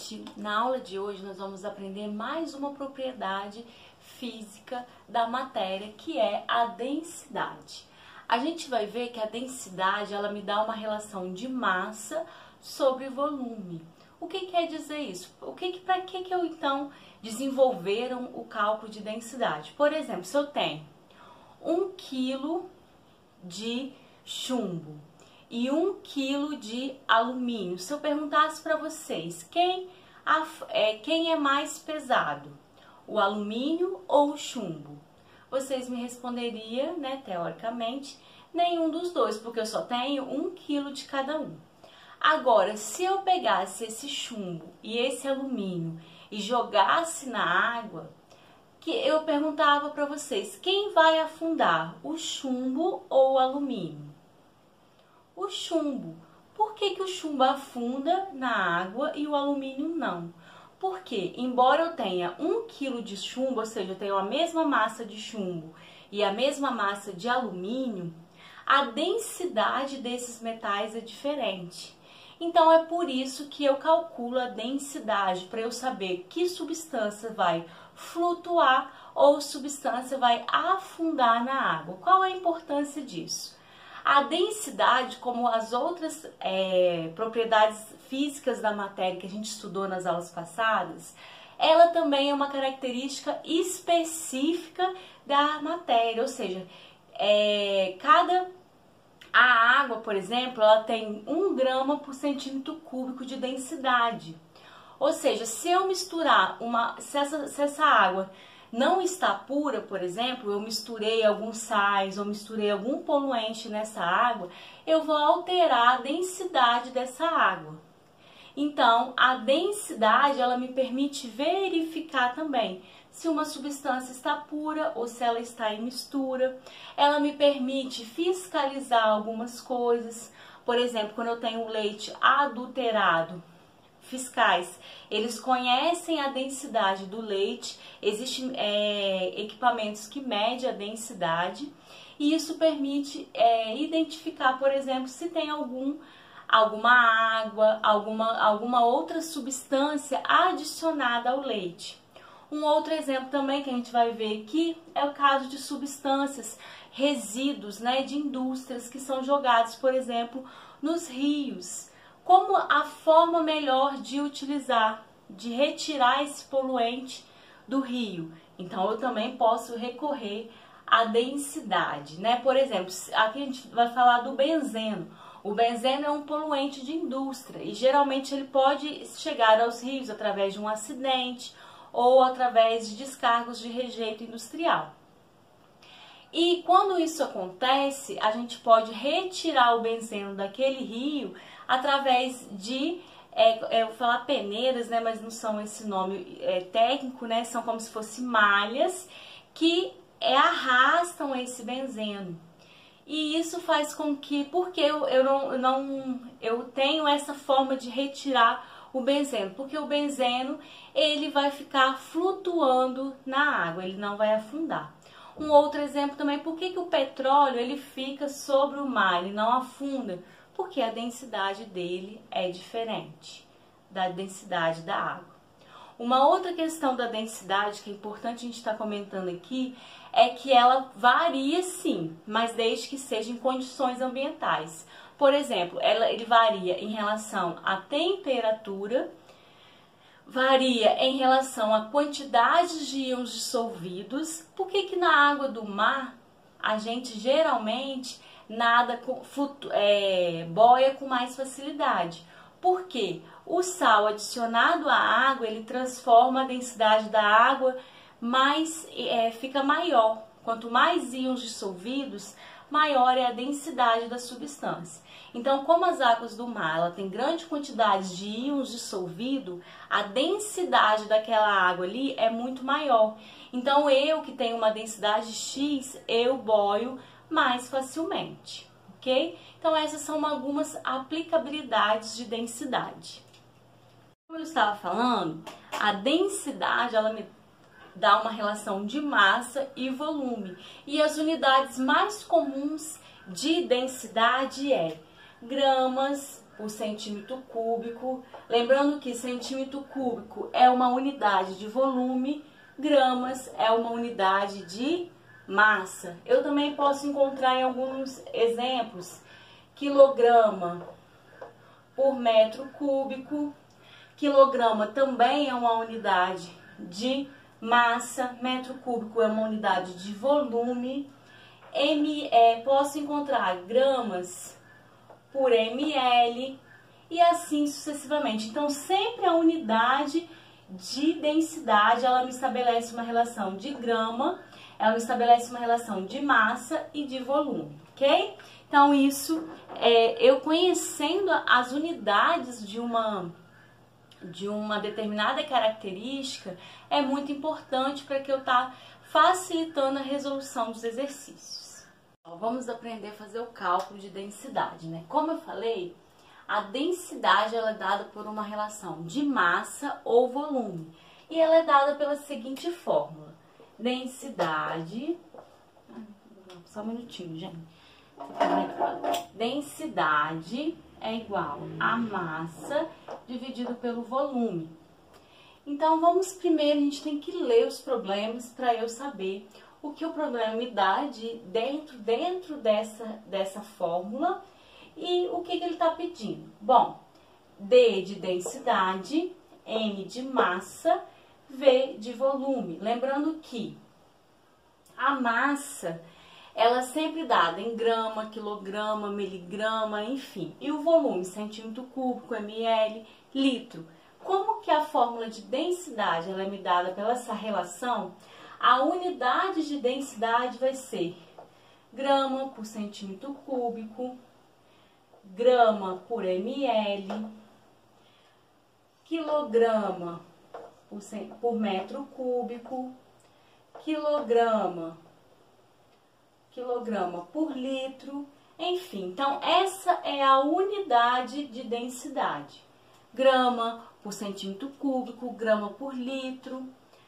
noite, na aula de hoje, nós vamos aprender mais uma propriedade física da matéria, que é a densidade. A gente vai ver que a densidade, ela me dá uma relação de massa sobre volume. O que quer dizer isso? Para que eu, então, desenvolveram o cálculo de densidade? Por exemplo, se eu tenho 1 quilo de chumbo e 1 quilo de alumínio, se eu perguntasse para vocês quem é mais pesado, o alumínio ou o chumbo? Vocês me responderiam, né, teoricamente, nenhum dos dois, porque eu só tenho 1 quilo de cada um. Agora, se eu pegasse esse chumbo e esse alumínio e jogasse na água, que eu perguntava para vocês, quem vai afundar, o chumbo ou o alumínio? O chumbo. Por que o chumbo afunda na água e o alumínio não? Porque, embora eu tenha 1 quilo de chumbo, ou seja, eu tenho a mesma massa de chumbo e a mesma massa de alumínio, a densidade desses metais é diferente. Então, é por isso que eu calculo a densidade, para eu saber que substância vai flutuar ou substância vai afundar na água. Qual é a importância disso? A densidade, como as outras propriedades físicas da matéria que a gente estudou nas aulas passadas, ela também é uma característica específica da matéria, ou seja, a água, por exemplo, ela tem 1 grama por centímetro cúbico de densidade. Ou seja, se eu misturar se essa água não está pura, por exemplo, eu misturei alguns sais ou misturei algum poluente nessa água, eu vou alterar a densidade dessa água. Então, a densidade, ela me permite verificar também se uma substância está pura ou se ela está em mistura. Ela me permite fiscalizar algumas coisas. Por exemplo, quando eu tenho leite adulterado, fiscais, eles conhecem a densidade do leite, existem equipamentos que medem a densidade, e isso permite identificar, por exemplo, se tem alguma água, alguma outra substância adicionada ao leite. Um outro exemplo também que a gente vai ver aqui é o caso de substâncias, resíduos, né, de indústrias que são jogados, por exemplo, nos rios. Como a forma melhor de utilizar, de retirar esse poluente do rio? Então, eu também posso recorrer à densidade, né? Por exemplo, aqui a gente vai falar do benzeno. O benzeno é um poluente de indústria e geralmente ele pode chegar aos rios através de um acidente ou através de descargas de rejeito industrial. E quando isso acontece, a gente pode retirar o benzeno daquele rio através de, eu vou falar peneiras, né, mas não são esse nome técnico, né, são como se fossem malhas que arrastam esse benzeno. E isso faz com que, porque eu tenho essa forma de retirar o benzeno, porque o benzeno ele vai ficar flutuando na água, ele não vai afundar. Um outro exemplo também, por que o petróleo ele fica sobre o mar, ele não afunda? Porque a densidade dele é diferente da densidade da água. Uma outra questão da densidade que é importante a gente estar comentando aqui é que ela varia sim, mas desde que seja em condições ambientais. Por exemplo, ele varia em relação à temperatura, varia em relação à quantidade de íons dissolvidos. Por que na água do mar a gente geralmente nada boia com mais facilidade? Porque o sal adicionado à água, ele transforma a densidade da água fica maior. Quanto mais íons dissolvidos, maior é a densidade da substância. Então, como as águas do mar ela tem grande quantidade de íons dissolvidos, a densidade daquela água ali é muito maior. Então, eu que tenho uma densidade X, eu boio mais facilmente, ok? Então, essas são algumas aplicabilidades de densidade. Como eu estava falando, a densidade ela me dá uma relação de massa e volume. E as unidades mais comuns de densidade é gramas por centímetro cúbico. Lembrando que centímetro cúbico é uma unidade de volume, gramas é uma unidade de massa. Eu também posso encontrar em alguns exemplos quilograma por metro cúbico. Quilograma também é uma unidade de massa, metro cúbico é uma unidade de volume. Posso encontrar gramas por ml e assim sucessivamente. Então, sempre a unidade de densidade, ela me estabelece uma relação de grama, ela me estabelece uma relação de massa e de volume, ok? Então, isso, eu conhecendo as unidades de uma determinada característica, é muito importante para que eu tá facilitando a resolução dos exercícios. Vamos aprender a fazer o cálculo de densidade, né? Como eu falei, a densidade ela é dada por uma relação de massa ou volume. E ela é dada pela seguinte fórmula. Densidade... Só um minutinho, gente. Densidade é igual a massa dividido pelo volume. Então, vamos primeiro, a gente tem que ler os problemas para eu saber o que o problema me dá dentro dessa fórmula e o que ele está pedindo. Bom, D de densidade, M de massa, V de volume. Lembrando que a massa, ela é sempre dada em grama, quilograma, miligrama, enfim. E o volume, centímetro cúbico, ml, litro. Como que a fórmula de densidade ela é me dada pela essa relação, a unidade de densidade vai ser grama por centímetro cúbico, grama por ml, quilograma por metro cúbico, quilograma por litro, enfim. Então, essa é a unidade de densidade. Grama por centímetro cúbico, grama por litro,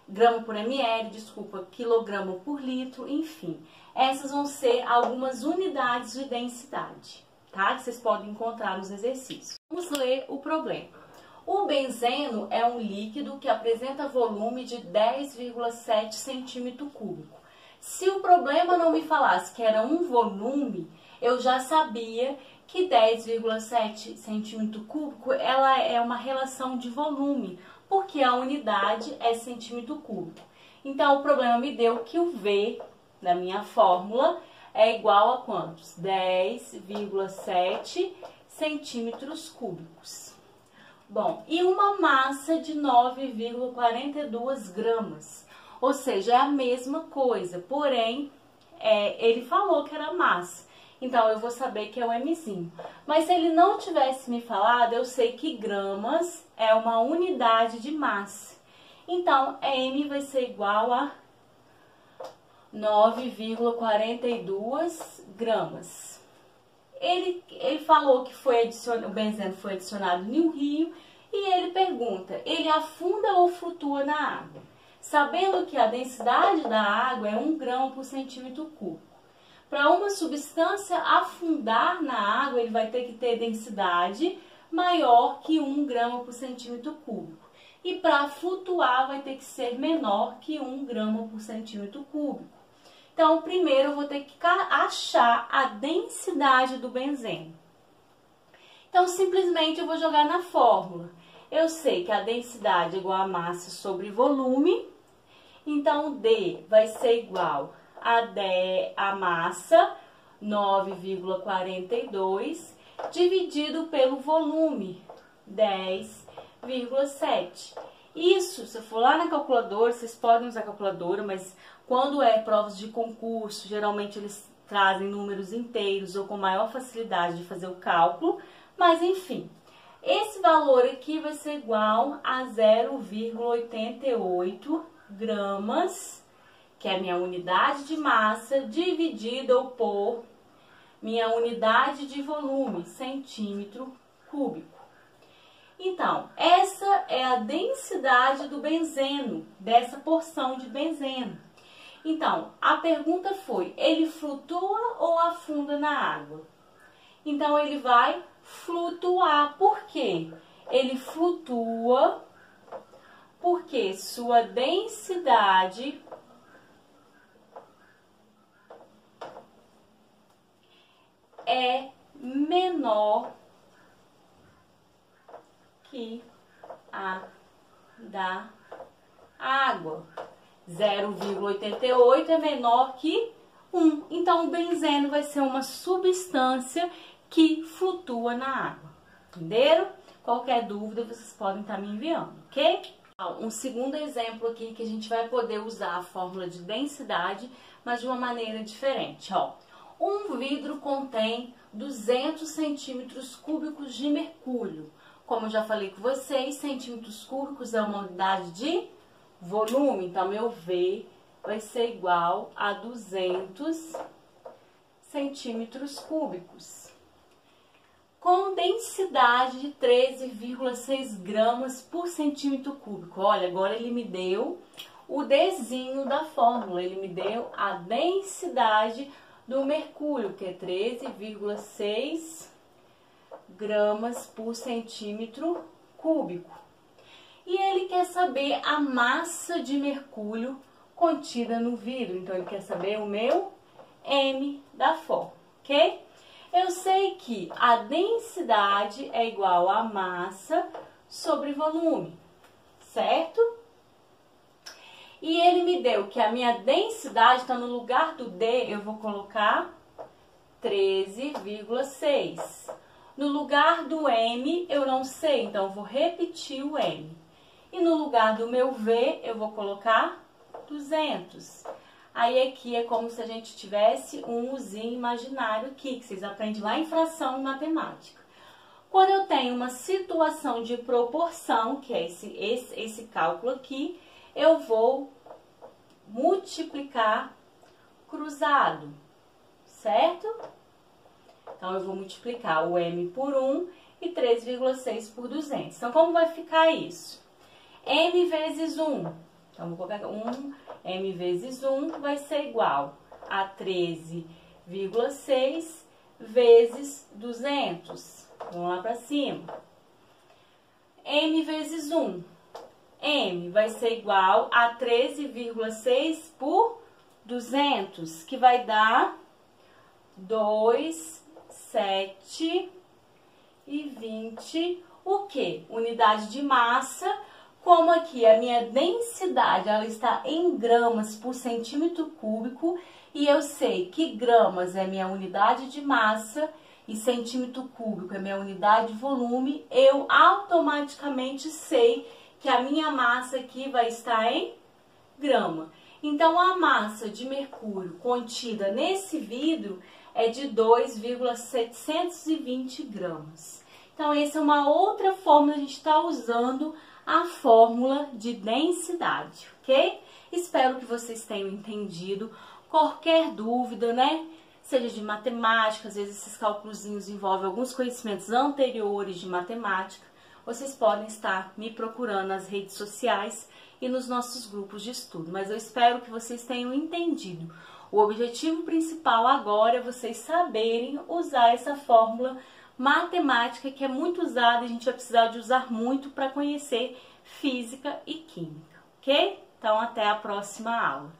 grama por ml, desculpa, quilograma por litro, enfim. Essas vão ser algumas unidades de densidade, tá? Que vocês podem encontrar nos exercícios. Vamos ler o problema. O benzeno é um líquido que apresenta volume de 10,7 centímetro cúbico. Se o problema não me falasse que era um volume, eu já sabia que 10,7 centímetro cúbico ela é uma relação de volume, porque a unidade é centímetro cúbico. Então, o problema me deu que o V da minha fórmula é igual a quantos? 10,7 centímetros cúbicos. Bom, e uma massa de 9,42 gramas. Ou seja, é a mesma coisa, porém, ele falou que era massa. Então, eu vou saber que é o Mzinho. Mas se ele não tivesse me falado, eu sei que gramas é uma unidade de massa. Então, M vai ser igual a 9,42 gramas. Ele falou que o benzeno foi adicionado no rio e ele pergunta, ele afunda ou flutua na água? Sabendo que a densidade da água é 1 grama por centímetro cúbico. Para uma substância afundar na água, ele vai ter que ter densidade maior que 1 grama por centímetro cúbico. E para flutuar, vai ter que ser menor que 1 grama por centímetro cúbico. Então, primeiro eu vou ter que achar a densidade do benzeno. Então, simplesmente eu vou jogar na fórmula. Eu sei que a densidade é igual a massa sobre volume. Então, D vai ser igual a massa, 9,42, dividido pelo volume, 10,7. Isso, se eu for lá na calculadora, vocês podem usar a calculadora, mas quando é provas de concurso, geralmente eles trazem números inteiros ou com maior facilidade de fazer o cálculo, mas enfim. Esse valor aqui vai ser igual a 0,88 gramas, que é a minha unidade de massa, dividido por minha unidade de volume, centímetro cúbico. Então, essa é a densidade do benzeno, dessa porção de benzeno. Então, a pergunta foi, ele flutua ou afunda na água? Então, ele vai flutuar. Por quê? Ele flutua porque sua densidade é menor que a da água. 0,88 é menor que 1. Então, o benzeno vai ser uma substância que flutua na água. Entenderam? Qualquer dúvida, vocês podem estar me enviando, ok? Um segundo exemplo aqui que a gente vai poder usar a fórmula de densidade, mas de uma maneira diferente. Ó, um vidro contém 200 centímetros cúbicos de mercúrio. Como eu já falei com vocês, centímetros cúbicos é uma unidade de volume. Então, meu V vai ser igual a 200 centímetros cúbicos. Com densidade de 13,6 gramas por centímetro cúbico. Olha, agora ele me deu o Dzinho da fórmula. Ele me deu a densidade do mercúrio, que é 13,6 gramas por centímetro cúbico. E ele quer saber a massa de mercúrio contida no vidro. Então, ele quer saber o meu M da fórmula, ok? Eu sei que a densidade é igual a massa sobre volume, certo? E ele me deu que a minha densidade está no lugar do D, eu vou colocar 13,6. No lugar do M, eu não sei, então eu vou repetir o M. E no lugar do meu V, eu vou colocar 200. Aí aqui é como se a gente tivesse um uzinho imaginário aqui, que vocês aprendem lá em fração e matemática. Quando eu tenho uma situação de proporção, que é esse cálculo aqui, eu vou multiplicar cruzado, certo? Então, eu vou multiplicar o M por 1 e 3,6 por 200. Então, como vai ficar isso? M vezes 1. Então, vou colocar 1, M vezes 1 vai ser igual a 13,6 vezes 200. Vamos lá para cima. M vezes 1. M vai ser igual a 13,6 por 200, que vai dar 2, 7 e 20. O quê? Unidade de massa. Como aqui a minha densidade ela está em gramas por centímetro cúbico e eu sei que gramas é minha unidade de massa e centímetro cúbico é minha unidade de volume, eu automaticamente sei que a minha massa aqui vai estar em grama. Então, a massa de mercúrio contida nesse vidro é de 2,720 gramas. Então, essa é uma outra forma de a gente estar usando a fórmula de densidade, ok? Espero que vocês tenham entendido. Qualquer dúvida, né? Seja de matemática, às vezes esses cálculozinhos envolvem alguns conhecimentos anteriores de matemática, vocês podem estar me procurando nas redes sociais e nos nossos grupos de estudo. Mas eu espero que vocês tenham entendido. O objetivo principal agora é vocês saberem usar essa fórmula matemática que é muito usada, a gente vai precisar de usar muito para conhecer física e química, ok? Então, até a próxima aula.